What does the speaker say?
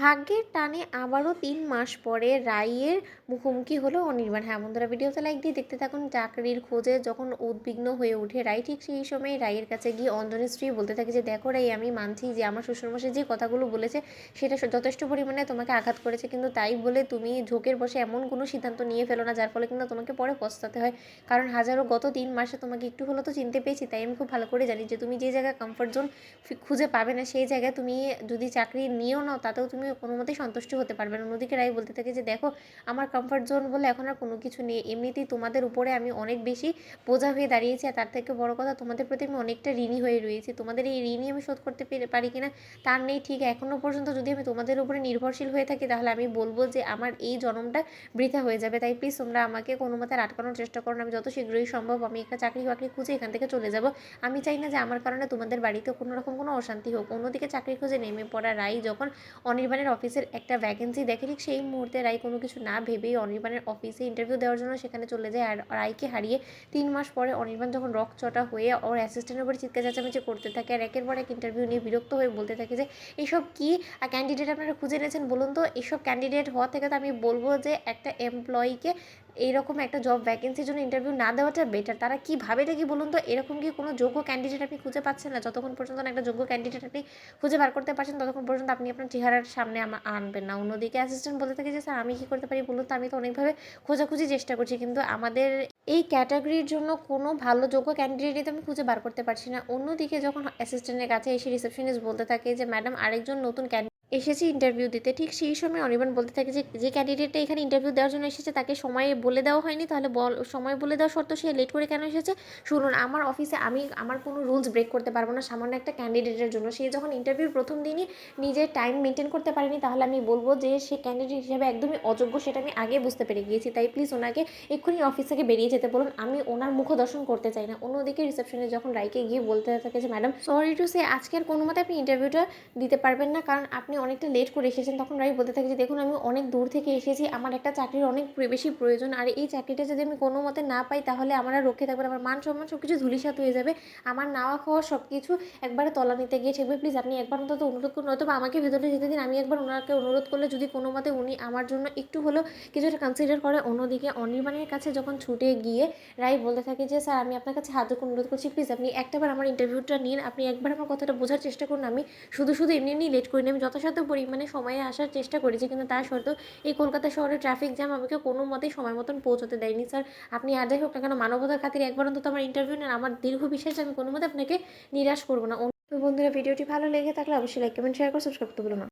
ভাগ্যের টানে আবারও ৩ মাস পরে রাইয়ের মুখোমুখি হলো অনির্বাণ। হ্যাঁ বন্ধুরা, ভিডিওতে লাইক দিয়ে দেখতে থাকুন। চাকরির খোঁজে যখন উদ্বিগ্ন হয়ে ওঠে রাই, ঠিক সেই সময় রাইয়ের কাছে গিয়ে অঞ্জনের স্ত্রী বলতে থাকে যে দেখো রাই, আমি মানছি যে আমার শ্বশুরমশাই যে কথাগুলো বলেছে সেটা যথেষ্ট পরিমাণে তোমাকে আঘাত করেছে, কিন্তু তাই বলে তুমি ঝোঁকের বসে এমন কোনো সিদ্ধান্ত নিয়ে ফেলো না যার ফলে কিন্তু তোমাকে পরে পস্তাতে হয়। কারণ হাজারো গত ৩ মাসে তোমাকে একটু হলেও তো চিনতে পেয়েছি, তাই আমি খুব ভালো করে জানি যে তুমি যে জায়গায় কমফর্ট জোন খুঁজে পাবে না সেই জায়গায় তুমি যদি চাকরি নিয়েও নাও তাতেও তুমি কোনো মতেই সন্তুষ্ট হতে পারবে না। অন্যদিকে রাই বলতে থাকে যে দেখো, আমার কমফর্ট জোন বলে এখন আর কোনো কিছু নেই, এমনিতেই তোমাদের উপরে আমি অনেক বেশি বোঝা হয়ে দাঁড়িয়েছি, আর তার থেকে বড় কথা তোমাদের প্রতি আমি অনেকটা ঋণী হয়ে রয়েছি। তোমাদের এই ঋণই আমি শোধ করতে পারি কিনা তার নেই ঠিক। এখনও পর্যন্ত যদি আমি তোমাদের উপরে নির্ভরশীল হয়ে থাকি তাহলে আমি বলবো যে আমার এই জন্মটা বৃথা হয়ে যাবে। তাই প্লিজ তোমরা আমাকে কোনো মতে আটকানোর চেষ্টা করো না। আমি যত শীঘ্রই সম্ভব আমি একটা চাকরি বাকরি খুঁজে এখান থেকে চলে যাব। আমি চাই না যে আমার কারণে তোমাদের বাড়িতে কোনো রকম কোনো অশান্তি হোক। অন্যদিকে চাকরি খুঁজে নেমে পড়া রাই যখন অনির্বাণের অফিসের একটা ভ্যাকেন্সি দেখে, ঠিক সেই মুহূর্তে রাই কোনো কিছু না ভেবেই অনির্বাণের অফিসে ইন্টারভিউ দেওয়ার জন্য সেখানে চলে যায়। আর রাইকে হারিয়ে ৩ মাস পরে অনির্বাণ যখন রকচটা হয়ে ওর অ্যাসিস্ট্যান্টের উপরে চিৎকার চেঁচামেচি করতে থাকে আর একের পর এক ইন্টারভিউ নিয়ে বিরক্ত হয়ে বলতে থাকে যে এসব কি ক্যান্ডিডেট আপনারা খুঁজে এনেছেন বলুন তো। এসব ক্যান্ডিডেট হওয়া থেকে তো আমি বলবো যে একটা এমপ্লয়িকে এইরকম একটা জব ভ্যাকেন্সির জন্য ইন্টারভিউ না দেওয়াটা বেটার। তারা কি ভাবেটা কি বলুন তো। এরকম কি কোনো যোগ্য ক্যান্ডিডেট আপনি খুঁজে পাচ্ছেন না? যতক্ষণ পর্যন্ত একটা যোগ্য ক্যান্ডিডেট আপনি খুঁজে বার করতে পারছেন ততক্ষণ পর্যন্ত আপনি আপনার চেহারার সামনে আনবেন না। অন্যদিকে অ্যাসিস্ট্যান্ট বলতে থাকে যে স্যার আমি কী করতে পারি বলুন তো, আমি তো অনেকভাবে খোঁজাখুঁজি চেষ্টা করছি কিন্তু আমাদের এই ক্যাটাগরির জন্য কোনো ভালো যোগ্য ক্যান্ডিডেটই তো আমি খুঁজে বার করতে পারছি না। অন্যদিকে যখন অ্যাসিস্ট্যান্টের কাছে এসে রিসেপশনিস্ট বলতে থাকে যে ম্যাডাম আরেকজন নতুন এসেছি ইন্টারভিউ দিতে, ঠিক সেই সময় অনির্বাণ বলতে থাকে যে যে ক্যান্ডিডেটটা এখানে ইন্টারভিউ দেওয়ার জন্য এসেছে তাকে সময় বলে দেওয়া হয়নি, তাহলে সময় বলে দেওয়া সত্ত্বেও সে লেট করে কেন এসেছে? শুনুন, আমার অফিসে আমি আমার কোনো রুলস ব্রেক করতে পারবো না সামান্য একটা ক্যান্ডিডেটের জন্য। সে যখন ইন্টারভিউর প্রথম দিনই নিজের টাইম মেনটেন করতে পারেনি তাহলে আমি বলবো যে সে ক্যান্ডিডেট হিসেবে একদমই অযোগ্য, সেটা আমি আগে বুঝতে পেরে গিয়েছি। তাই প্লিজ ওনাকে এক্ষুনি অফিস থেকে বেরিয়ে যেতে বলুন, আমি ওনার মুখ দর্শন করতে চাই না। অন্যদিকে রিসেপশনে যখন রাইকে গিয়ে বলতে থাকে যে ম্যাডাম সরি টু সে আজকে আর কোনো মতে আপনি ইন্টারভিউটা দিতে পারবেন না কারণ আপনি অনেকটা লেট করে এসেছেন, তখন রাই বলতে থাকে যে দেখুন আমি অনেক দূর থেকে এসেছি, আমার একটা চাকরির অনেক বেশি প্রয়োজন, আর এই চাকরিটা যদি আমি কোনো মতে না পাই তাহলে আমার আর রক্ষে থাকবে না, আমার মান সম্মান সব কিছু ধূলিসাৎ হয়ে যাবে, আমার নাওয়া খাওয়া সব কিছু একবারে তলানিতে গিয়ে ঠেকবে। প্লিজ আপনি একবার অন্তত অনুরোধ করুন, হয়তো আমাকে ভেতরে যেতে দিন, আমি একবার ওনাকে অনুরোধ করলে যদি কোনো মতে উনি আমার জন্য একটু হলেও কিছুটা কনসিডার করে। অন্যদিকে অনির্বাণের কাছে যখন ছুটে গিয়ে রাই বলতে থাকে যে স্যার আমি আপনার কাছে হাত ধরে অনুরোধ করছি, প্লিজ আপনি একটাবার আমার ইন্টারভিউটা নিন, আপনি একবার আমার কথাটা বোঝার চেষ্টা করুন, আমি শুধু শুধু এমনি লেট করিনি, আমি যথাসাধ্য পরিমাণে সময়ে আসার চেষ্টা করেছি, কিন্তু তার সত্ত্বেও এই কলকাতা শহরে ট্রাফিক জ্যাম আমাকে কোনো মতেই সময় মতন পৌঁছতে দেয়নি। স্যার আপনি আর যাই হোক না কেন মানবতার খাতিরে একবার অন্তত আমার ইন্টারভিউ নেন, আমার দীর্ঘ বিশ্বাস আমি কোনো মতে আপনাকে নিরাশ করবো না। বন্ধুরা, ভিডিওটি ভালো লেগে থাকলে অবশ্যই লাইক কমেন্ট শেয়ার করে সাবস্ক্রাইব করতে ভুলো না।